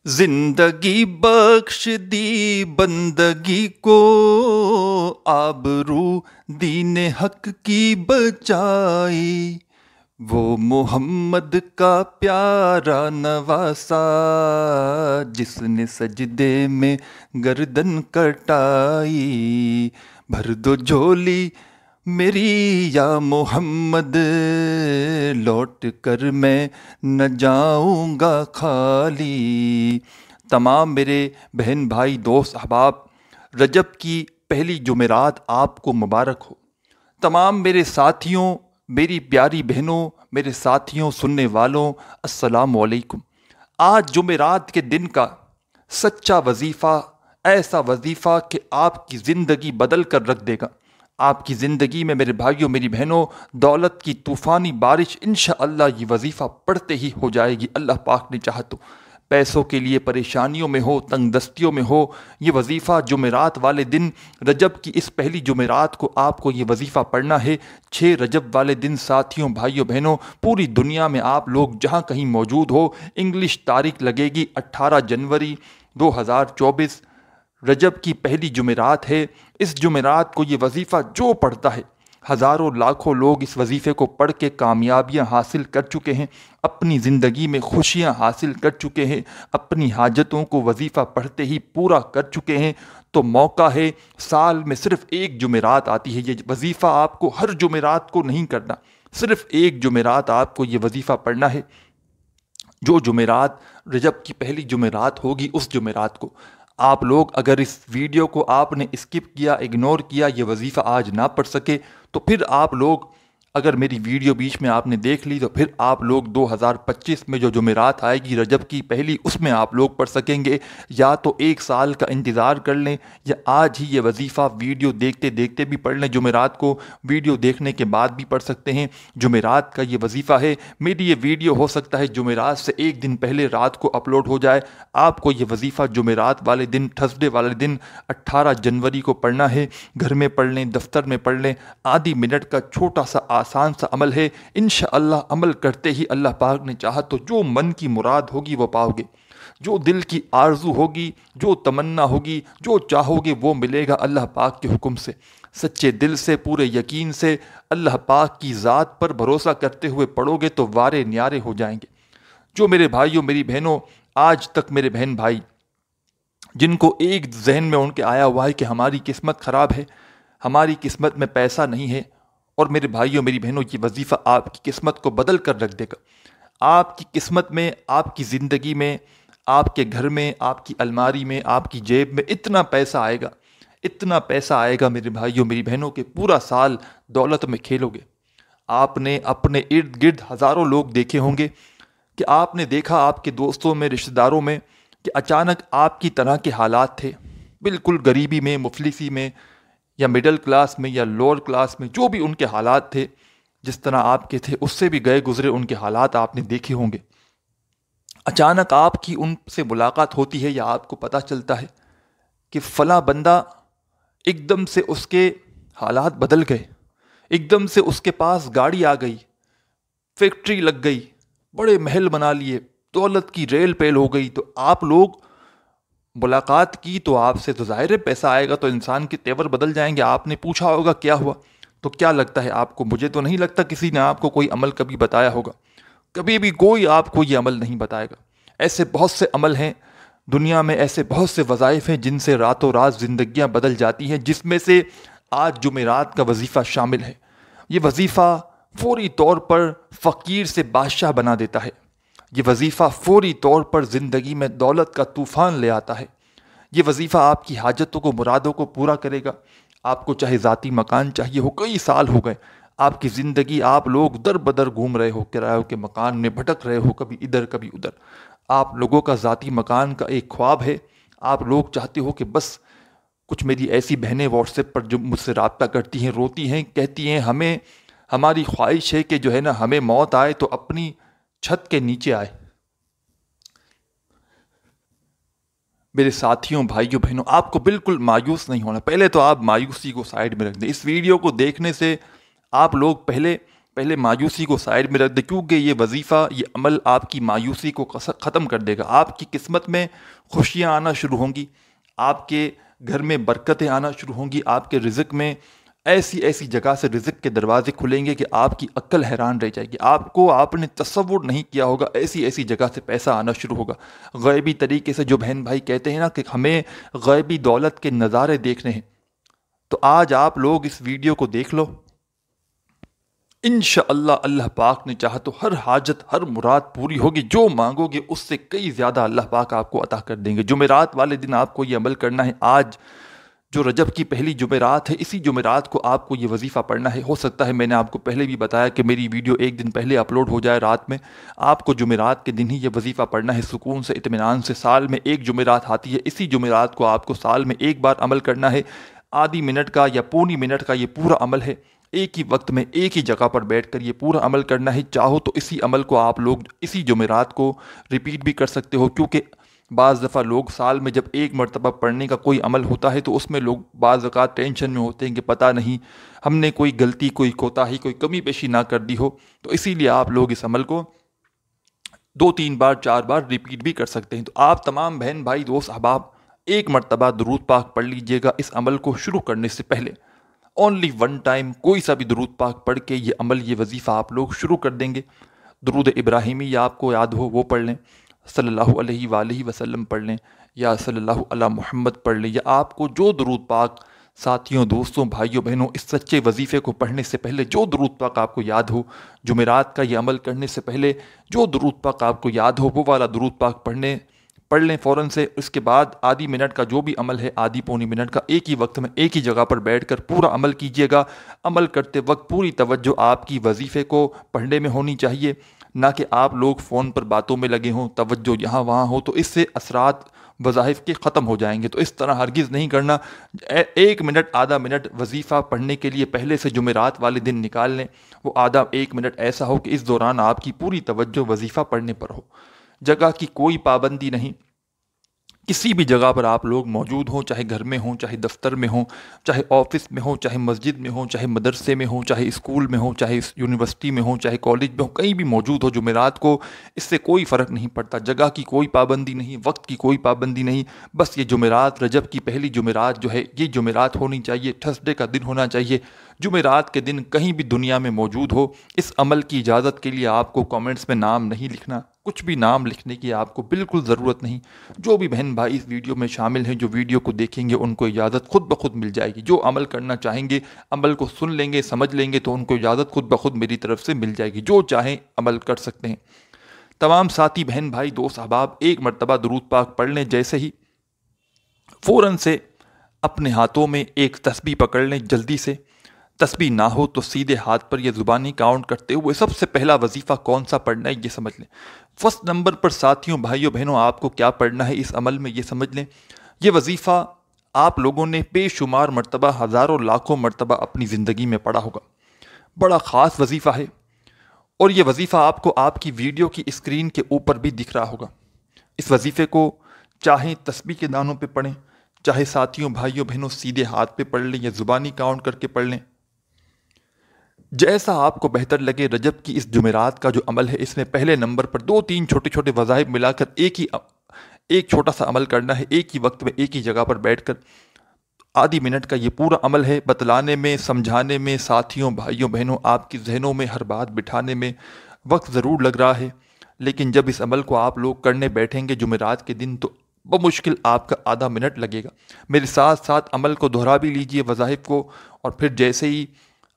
زندگی بخش دی بندگی کو، آبرو دین حق کی بچائی، وہ محمد کا پیارا نواسا جس نے سجدے میں گردن کٹائی۔ بھر دو جھولی میری یا محمد، لوٹ کر میں نہ جاؤں گا خالی۔ تمام میرے بہن بھائی دوست احباب، رجب کی پہلی جمعرات آپ کو مبارک ہو۔ تمام میرے ساتھیوں، میری پیاری بہنوں، میرے ساتھیوں سننے والوں، السلام علیکم۔ آج جمعرات کے دن کا سچا وظیفہ، ایسا وظیفہ کہ آپ کی زندگی بدل کر رکھ دے گا۔ آپ کی زندگی میں میرے بھائیوں میری بہنوں دولت کی طوفانی بارش انشاءاللہ یہ وظیفہ پڑھتے ہی ہو جائے گی، اللہ پاک نے چاہا تو۔ پیسوں کے لیے پریشانیوں میں ہو، تنگ دستیوں میں ہو، یہ وظیفہ جمعرات والے دن، رجب کی اس پہلی جمعرات کو آپ کو یہ وظیفہ پڑھنا ہے۔ 6 رجب والے دن ساتھیوں بھائیوں بہنوں پوری دنیا میں آپ لوگ جہاں کہیں موجود ہو، انگلش تاریخ لگے گی 18 جنوری 2024، رجب کی پہلی جمعرات ہے۔ اس جمعرات کو یہ وظیفہ جو پڑھتا ہے، ہزاروں لاکھوں لوگ اس وظیفے کو پڑھ کے کامیابیاں حاصل کر چکے ہیں، اپنی زندگی میں خوشیاں حاصل کر چکے ہیں، اپنی حاجتوں کو وظیفہ پڑھتے ہی پورا کر چکے ہیں۔ تو موقع ہے، سال میں صرف ایک جمعرات آتی ہے، یہ وظیفہ آپ کو ہر جمعرات کو نہیں کرنا، صرف ایک جمعرات آپ کو یہ وظیفہ پڑھنا ہے۔ جو جمعرات رجب کی پہلی جمعرات ہوگی، اس جمعرات کو آپ لوگ اگر اس ویڈیو کو آپ نے اسکپ کیا، اگنور کیا، یہ وظیفہ آج نہ پڑھ سکے، تو پھر آپ لوگ اگر میری ویڈیو بیچ میں آپ نے دیکھ لی تو پھر آپ لوگ 2025 میں جو جمعرات آئے گی رجب کی پہلی، اس میں آپ لوگ پڑھ سکیں گے۔ یا تو ایک سال کا انتظار کر لیں، یا آج ہی یہ وظیفہ ویڈیو دیکھتے دیکھتے بھی پڑھ لیں، جمعرات کو ویڈیو دیکھنے کے بعد بھی پڑھ سکتے ہیں۔ جمعرات کا یہ وظیفہ ہے، میری یہ ویڈیو ہو سکتا ہے جمعرات سے ایک دن پہلے رات کو اپلوڈ ہو جائے۔ آپ کو یہ وظیفہ جمعرات والے دن، تھرسڈے والے دن 18 جنوری کو پڑھنا ہے۔ گھر میں پڑھ لیں، دفتر میں پڑھ لیں، آدھی منٹ کا چھوٹا سا آسان سا عمل ہے، انشاءاللہ عمل کرتے ہی اللہ پاک نے چاہا تو جو من کی مراد ہوگی وہ پاؤ گے، جو دل کی آرزو ہوگی، جو تمنا ہوگی، جو چاہو گے وہ ملے گا اللہ پاک کے حکم سے۔ سچے دل سے، پورے یقین سے، اللہ پاک کی ذات پر بھروسہ کرتے ہوئے پڑھو گے تو وارے نیارے ہو جائیں گے۔ جو میرے بھائیوں میری بہنوں آج تک میرے بہن بھائی جن کو ایک ذہن میں ان کے آیا ہوا ہے کہ ہماری قسمت خراب ہے، ہماری قسمت میں پیسہ نہیں ہے، اور میرے بھائیوں میری بہنوں یہ وظیفہ آپ کی قسمت کو بدل کر رکھ دے گا۔ آپ کی قسمت میں، آپ کی زندگی میں، آپ کے گھر میں، آپ کی الماری میں، آپ کی جیب میں اتنا پیسہ آئے گا، اتنا پیسہ آئے گا میرے بھائیوں میری بہنوں کہ پورا سال دولت میں کھیلو گے۔ آپ نے اپنے ارد گرد ہزاروں لوگ دیکھے ہوں گے کہ آپ نے دیکھا آپ کے دوستوں میں، رشتہ داروں میں کہ اچانک آپ کی طرح کے حالات تھے، بالکل غریبی میں، مفلسی میں، یا مڈل کلاس میں، یا لوور کلاس میں، جو بھی ان کے حالات تھے، جس طرح آپ کے تھے اس سے بھی گئے گزرے ان کے حالات آپ نے دیکھے ہوں گے۔ اچانک آپ کی ان سے ملاقات ہوتی ہے یا آپ کو پتہ چلتا ہے کہ فلاں بندہ ایک دم سے اس کے حالات بدل گئے، ایک دم سے اس کے پاس گاڑی آ گئی، فیکٹری لگ گئی، بڑے محل بنا لیے، دولت کی ریل پیل ہو گئی، تو آپ لوگ ملاقات کی تو آپ سے تو ظاہر ہے پیسہ آئے گا تو انسان کے تیور بدل جائیں گے۔ آپ نے پوچھا ہوگا کیا ہوا، تو کیا لگتا ہے آپ کو؟ مجھے تو نہیں لگتا کسی نے آپ کو کوئی عمل کبھی بتایا ہوگا، کبھی بھی کوئی آپ کو یہ عمل نہیں بتائے گا۔ ایسے بہت سے عمل ہیں دنیا میں، ایسے بہت سے وظائف ہیں جن سے راتوں رات زندگیاں بدل جاتی ہیں، جس میں سے آج جمعرات کا وظیفہ شامل ہے۔ یہ وظیفہ فوری طور پر فقیر سے بادشاہ بنا دیتا ہے، یہ وظیفہ فوری طور پر زندگی میں دولت کا طوفان لے آتا ہے، یہ وظیفہ آپ کی حاجتوں کو، مرادوں کو پورا کرے گا۔ آپ کو چاہے ذاتی مکان چاہیے ہو، کئی سال ہو گئے آپ کی زندگی، آپ لوگ در بدر گھوم رہے ہو، کرایوں کے مکان میں بھٹک رہے ہو، کبھی ادھر کبھی ادھر۔ آپ لوگوں کا ذاتی مکان کا ایک خواب ہے، آپ لوگ چاہتے ہو کہ بس کچھ میری ایسی بہنیں واٹس ایپ پر جو مجھ سے رابطہ کرتی ہیں، روتی ہیں، کہتی ہیں ہماری خواہش ہے کہ جو ہے نا ہمیں موت آئے تو اپنی چھت کے نیچے آئے۔ میرے ساتھیوں، بھائیوں، بہنوں، آپ کو بالکل مایوس نہیں ہونا۔ پہلے تو آپ مایوسی کو سائڈ میں رکھ دیں، اس ویڈیو کو دیکھنے سے آپ لوگ پہلے پہلے مایوسی کو سائڈ میں رکھ دیں، کیونکہ یہ وظیفہ، یہ عمل آپ کی مایوسی کو ختم کر دے گا. آپ کی قسمت میں خوشیاں آنا شروع ہوں گی، آپ کے گھر میں برکتیں آنا شروع ہوں گی، آپ کے رزق میں ایسی ایسی جگہ سے رزق کے دروازے کھلیں گے کہ آپ کی عقل حیران رہ جائے گی. آپ نے تصور نہیں کیا ہوگا، ایسی ایسی جگہ سے پیسہ آنا شروع ہوگا. غیبی طریقے سے جو بہن بھائی کہتے ہیں نا کہ ہمیں غیبی دولت کے نظارے دیکھنے ہیں، تو آج آپ لوگ اس ویڈیو کو دیکھ لو. انشاءاللہ اللہ پاک نے چاہا تو ہر حاجت، ہر مراد پوری ہوگی. جو مانگو گے اس سے کئی زیادہ اللہ پاک آپ کو عطا کر دیں گے. جمعرات والے دن آپ کو یہ عمل کرنا ہے. آج جو رجب کی پہلی جمعرات ہے، اسی جمعرات کو آپ کو یہ وظیفہ پڑھنا ہے. ہو سکتا ہے میں نے آپ کو پہلے بھی بتایا کہ میری ویڈیو ایک دن پہلے اپلوڈ ہو جائے رات میں. آپ کو جمعرات کے دن ہی یہ وظیفہ پڑھنا ہے، سکون سے، اطمینان سے. سال میں ایک جمعرات آتی ہے، اسی جمعرات کو آپ کو سال میں ایک بار عمل کرنا ہے. آدھی منٹ کا یا پونی منٹ کا یہ پورا عمل ہے. ایک ہی وقت میں ایک ہی جگہ پر بیٹھ کر یہ پورا عمل کرنا ہے. چاہو تو اسی عمل کو آپ لوگ اسی جمعرات کو ریپیٹ بھی کر سکتے ہو، کیونکہ بعض دفعہ لوگ سال میں جب ایک مرتبہ پڑھنے کا کوئی عمل ہوتا ہے تو اس میں لوگ بعض اوقات ٹینشن میں ہوتے ہیں کہ پتہ نہیں ہم نے کوئی غلطی، کوئی کوتاہی، کوئی کمی پیشی نہ کر دی ہو. تو اسی لیے آپ لوگ اس عمل کو 2-3 بار 4 بار ریپیٹ بھی کر سکتے ہیں. تو آپ تمام بہن بھائی دوست احباب ایک مرتبہ درود پاک پڑھ لیجئے گا اس عمل کو شروع کرنے سے پہلے. اونلی ون ٹائم کوئی سا بھی درود پاک پڑھ کے یہ عمل، یہ وظیفہ آپ لوگ شروع کر دیں گے. درود ابراہیمی یا آپ کو یاد ہو وہ پڑھ لیں، صلی اللہ علیہ وآلہ وسلم پڑھ لیں، یا صلی اللہ علی محمد پڑھ لیں، یا آپ کو جو درود پاک ساتھیوں، دوستوں، بھائیوں، بہنوں اس سچے وظیفے کو پڑھنے سے پہلے جو درود پاک آپ کو یاد ہو، جمعرات کا یہ عمل کرنے سے پہلے جو درود پاک آپ کو یاد ہو وہ والا درود پاک پڑھ لیں فوراً سے. اس کے بعد آدھی منٹ کا جو بھی عمل ہے، آدھی پونی منٹ کا، ایک ہی وقت میں ایک ہی جگہ پر بیٹھ کر پورا عمل کیجیے گا. عمل کرتے وقت پوری توجہ آپ کی وظیفے کو پڑھنے میں ہونی چاہیے، نہ کہ آپ لوگ فون پر باتوں میں لگے ہوں، توجہ یہاں وہاں ہو، تو اس سے اثرات وظائف کے ختم ہو جائیں گے. تو اس طرح ہرگز نہیں کرنا. 1 منٹ، آدھا منٹ وظیفہ پڑھنے کے لیے پہلے سے جمعرات والے دن نکال لیں. وہ آدھا 1 منٹ ایسا ہو کہ اس دوران آپ کی پوری توجہ وظیفہ پڑھنے پر ہو. جگہ کی کوئی پابندی نہیں، کسی بھی جگہ پر آپ لوگ موجود ہوں، چاہے گھر میں ہوں، چاہے دفتر میں ہوں، چاہے آفس میں ہوں، چاہے مسجد میں ہوں، چاہے مدرسے میں ہوں، چاہے اسکول میں ہوں، چاہے یونیورسٹی میں ہوں، چاہے کالج میں ہوں، کہیں بھی موجود ہو جمعرات کو، اس سے کوئی فرق نہیں پڑتا. جگہ کی کوئی پابندی نہیں، وقت کی کوئی پابندی نہیں. بس یہ جمعرات، رجب کی پہلی جمعرات جو ہے یہ جمعرات ہونی چاہیے، تھرسڈے کا دن ہونا چاہیے. جمعرات کے دن کہیں بھی دنیا میں موجود ہو. اس عمل کی اجازت کے لیے آپ کو کامنٹس میں نام نہیں لکھنا، کچھ بھی نام لکھنے کی آپ کو بالکل ضرورت نہیں. جو بھی بہن بھائی اس ویڈیو میں شامل ہیں، جو ویڈیو کو دیکھیں گے، ان کو اجازت خود بخود مل جائے گی. جو عمل کرنا چاہیں گے، عمل کو سن لیں گے، سمجھ لیں گے، تو ان کو اجازت خود بخود میری طرف سے مل جائے گی. جو چاہیں عمل کر سکتے ہیں. تمام ساتھی بہن بھائی دوست احباب ایک مرتبہ درود پاک پڑھ لیں. جیسے ہی فوراً سے اپنے ہاتھوں میں ایک تسبیح پکڑ لیں. جلدی سے، تسبیح نہ ہو تو سیدھے ہاتھ پر یہ زبانی کاؤنٹ کرتے ہوئے سب سے پہلا وظیفہ کون سا پڑھنا ہے یہ سمجھ لیں. فرسٹ نمبر پر ساتھیوں، بھائیوں، بہنوں آپ کو کیا پڑھنا ہے اس عمل میں یہ سمجھ لیں. یہ وظیفہ آپ لوگوں نے بے شمار مرتبہ، ہزاروں لاکھوں مرتبہ اپنی زندگی میں پڑھا ہوگا. بڑا خاص وظیفہ ہے، اور یہ وظیفہ آپ کو آپ کی ویڈیو کی اسکرین کے اوپر بھی دکھ رہا ہوگا. اس وظیفے کو چاہے تسبیح کے دانوں پہ پڑھیں، چاہے ساتھیوں، بھائیوں، بہنوں سیدھے ہاتھ پہ پڑھ لیں یا زبانی کاؤنٹ کر کے پڑھ لیں، جیسا آپ کو بہتر لگے. رجب کی اس جمعرات کا جو عمل ہے، اس میں پہلے نمبر پر 2-3 چھوٹے چھوٹے وظائف ملا کر ایک چھوٹا سا عمل کرنا ہے. ایک ہی وقت میں ایک ہی جگہ پر بیٹھ کر آدھی منٹ کا یہ پورا عمل ہے. بتلانے میں، سمجھانے میں، ساتھیوں، بھائیوں، بہنوں آپ کی ذہنوں میں ہر بات بٹھانے میں وقت ضرور لگ رہا ہے، لیکن جب اس عمل کو آپ لوگ کرنے بیٹھیں گے جمعرات کے دن تو بمشکل آپ کا آدھا منٹ لگے گا. میرے ساتھ ساتھ عمل کو دہرا بھی لیجئے، وظائف کو، اور پھر جیسے ہی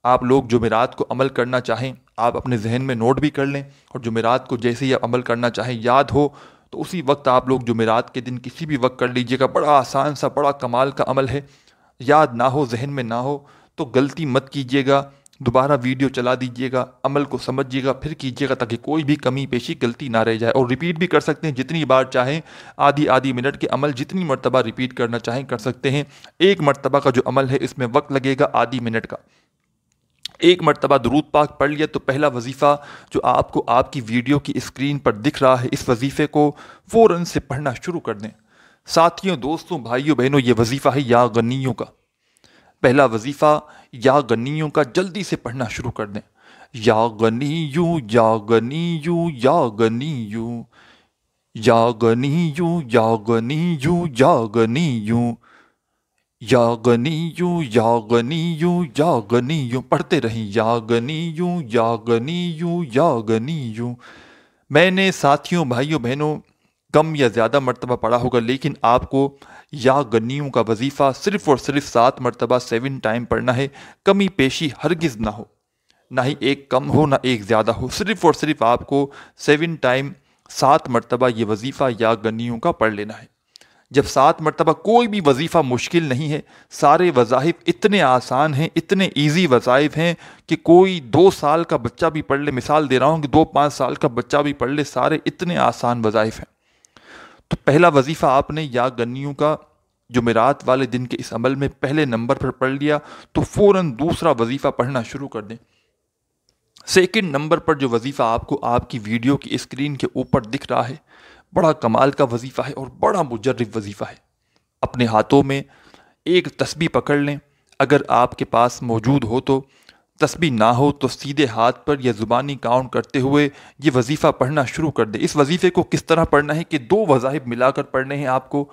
آپ لوگ جمعرات کو عمل کرنا چاہیں آپ اپنے ذہن میں نوٹ بھی کر لیں، اور جمعرات کو جیسے ہی آپ عمل کرنا چاہیں یاد ہو تو اسی وقت آپ لوگ جمعرات کے دن کسی بھی وقت کر لیجئے گا. بڑا آسان سا، بڑا کمال کا عمل ہے. یاد نہ ہو، ذہن میں نہ ہو تو غلطی مت کیجیے گا. دوبارہ ویڈیو چلا دیجیے گا، عمل کو سمجھیے گا، پھر کیجیے گا، تاکہ کوئی بھی کمی پیشی غلطی نہ رہ جائے. اور ریپیٹ بھی کر سکتے ہیں جتنی بار چاہیں. آدھی منٹ کے عمل جتنی مرتبہ ریپیٹ کرنا چاہیں کر سکتے ہیں. ایک مرتبہ کا جو عمل ہے اس میں وقت لگے گا آدھی منٹ کا. ایک مرتبہ درود پاک پڑھ لیا تو پہلا وظیفہ جو آپ کو آپ کی ویڈیو کی اسکرین پر دکھ رہا ہے، اس وظیفے کو فوراً سے پڑھنا شروع کر دیں. ساتھیوں، دوستوں، بھائیوں، بہنوں یہ وظیفہ ہے یا غنیوں کا. پہلا وظیفہ یا غنیوں کا، جلدی سے پڑھنا شروع کر دیں. یا غنیو یا غنیو یا غنیو یا غنیو یا غنیو یا غنیو یا غنیو یا غنیو یا غنیو، پڑھتے رہیں یا غنیو یا غنیو یا غنیو۔ میں نے ساتھیوں بھائیوں بہنوں کم یا زیادہ مرتبہ پڑھا ہوگا، لیکن آپ کو یا غنیوں کا وظیفہ صرف اور صرف 7 مرتبہ 7 ٹائم پڑھنا ہے۔ کمی پیشی ہرگز نہ ہو، نہ ہی ایک کم ہو نہ ایک زیادہ ہو، صرف اور صرف آپ کو 7 ٹائم 7 مرتبہ یہ وظیفہ یا غنیوں کا پڑھ لینا ہے۔ جب 7 مرتبہ کوئی بھی وظیفہ مشکل نہیں ہے، سارے وظائف اتنے آسان ہیں، اتنے ایزی وظائف ہیں کہ کوئی 2 سال کا بچہ بھی پڑھ لے، مثال دے رہا ہوں کہ 2-5 سال کا بچہ بھی پڑھ لے، سارے اتنے آسان وظائف ہیں۔ تو پہلا وظیفہ آپ نے یا غنیوں کا جمعرات والے دن کے اس عمل میں پہلے نمبر پر پڑھ لیا تو فوراً دوسرا وظیفہ پڑھنا شروع کر دیں۔ سیکنڈ نمبر پر جو وظیفہ آپ کو آپ کی ویڈیو کی اسکرین کے اوپر دکھ رہا ہے، بڑا کمال کا وظیفہ ہے اور بڑا مجرب وظیفہ ہے۔ اپنے ہاتھوں میں ایک تسبیح پکڑ لیں، اگر آپ کے پاس موجود ہو تو، تسبیح نہ ہو تو سیدھے ہاتھ پر یا زبانی کاؤنٹ کرتے ہوئے یہ وظیفہ پڑھنا شروع کر دیں۔ اس وظیفے کو کس طرح پڑھنا ہے کہ 2 وظائف ملا کر پڑھنے ہیں آپ کو۔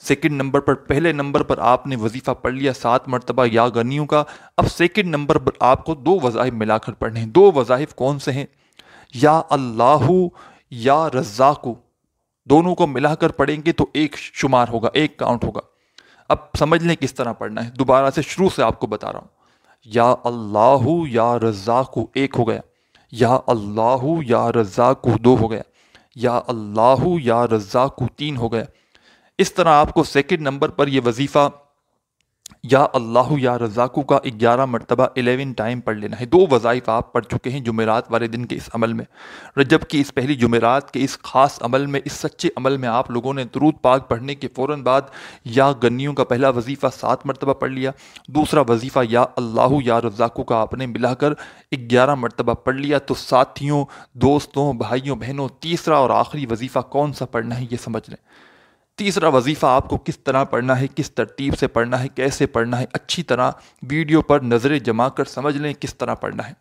سیکنڈ نمبر پر، پہلے نمبر پر آپ نے وظیفہ پڑھ لیا 7 مرتبہ یا غنیوں کا، اب سیکنڈ نمبر پر آپ کو 2 وظائف ملا کر پڑھنے ہیں۔ 2 وظائف کون سے ہیں؟ یا اللہ یا رزاق، دونوں کو ملا کر پڑھیں گے تو ایک شمار ہوگا، ایک کاؤنٹ ہوگا۔ اب سمجھ لیں کس طرح پڑھنا ہے، دوبارہ سے شروع سے آپ کو بتا رہا ہوں۔ یا اللہ یا رزاق 1 ہو گیا، یا اللہ یا رزاق 2 ہو گیا، یا اللہ یا رزاق 3 ہو گیا۔ اس طرح آپ کو سیکنڈ نمبر پر یہ وظیفہ یا اللہ یا رزاق کا 11 مرتبہ 11 ٹائم پڑھ لینا ہے۔ 2 وظائف آپ پڑھ چکے ہیں جمعرات والے دن کے اس عمل میں۔ رجب کی اس پہلی جمعرات کے اس خاص عمل میں، اس سچے عمل میں آپ لوگوں نے درود پاک پڑھنے کے فوراً بعد یا غنیوں کا پہلا وظیفہ 7 مرتبہ پڑھ لیا، دوسرا وظیفہ یا اللہ یا رزاق کا آپ نے ملا کر 11 مرتبہ پڑھ لیا۔ تو ساتھیوں، دوستوں، بھائیوں بہنوں، تیسرا اور آخری وظیفہ کون سا پڑھنا ہے یہ سمجھ لیں۔ تیسرا وظیفہ آپ کو کس طرح پڑھنا ہے، کس ترتیب سے پڑھنا ہے، کیسے پڑھنا ہے، اچھی طرح ویڈیو پر نظریں جما کر سمجھ لیں کس طرح پڑھنا ہے۔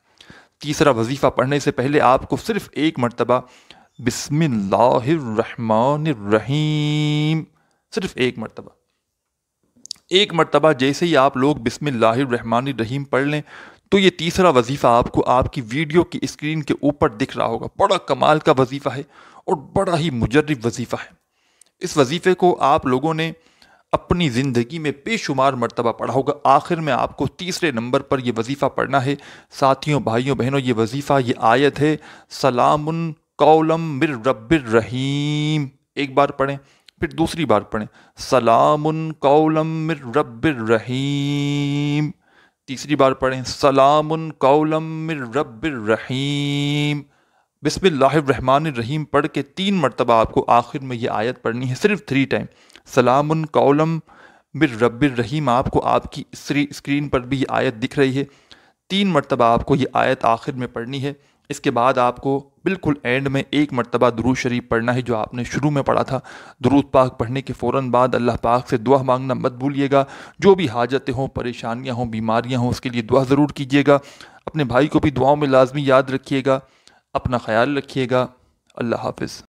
تیسرا وظیفہ پڑھنے سے پہلے آپ کو صرف 1 مرتبہ بسم اللہ الرحمن الرحیم، صرف 1 مرتبہ، 1 مرتبہ جیسے ہی آپ لوگ بسم اللہ الرحمن الرحیم پڑھ لیں تو یہ تیسرا وظیفہ آپ کو آپ کی ویڈیو کی اسکرین کے اوپر دکھ رہا ہوگا۔ بڑا کمال کا وظیفہ ہے اور بڑا ہی مجرب وظیفہ ہے۔ اس وظیفے کو آپ لوگوں نے اپنی زندگی میں بے شمار مرتبہ پڑھا ہوگا۔ آخر میں آپ کو تیسرے نمبر پر یہ وظیفہ پڑھنا ہے۔ ساتھیوں، بھائیوں بہنوں، یہ وظیفہ، یہ آیت ہے سلام قولا من رب الرحیم۔ ایک بار پڑھیں، پھر دوسری بار پڑھیں سلام قولا من رب الرحیم، تیسری بار پڑھیں سلام قولا من رب الرحیم۔ بسم اللہ الرحمن الرحیم پڑھ کے 3 مرتبہ آپ کو آخر میں یہ آیت پڑھنی ہے، صرف 3 ٹائم۔ سلام قولا من رب الرحیم، آپ کو آپ کی اسکرین پر بھی یہ آیت دکھ رہی ہے۔ 3 مرتبہ آپ کو یہ آیت آخر میں پڑھنی ہے۔ اس کے بعد آپ کو بالکل اینڈ میں 1 مرتبہ درود شریف پڑھنا ہے جو آپ نے شروع میں پڑھا تھا۔ درود پاک پڑھنے کے فوراً بعد اللہ پاک سے دعا مانگنا مت بھولیے گا۔ جو بھی حاجتیں ہوں، پریشانیاں ہوں، بیماریاں ہوں، اس کے لیے دعا ضرور کیجیے گا۔ اپنے بھائی کو بھی دعاؤں میں لازمی یاد رکھیے گا۔ اپنا خیال رکھیے گا۔ اللہ حافظ۔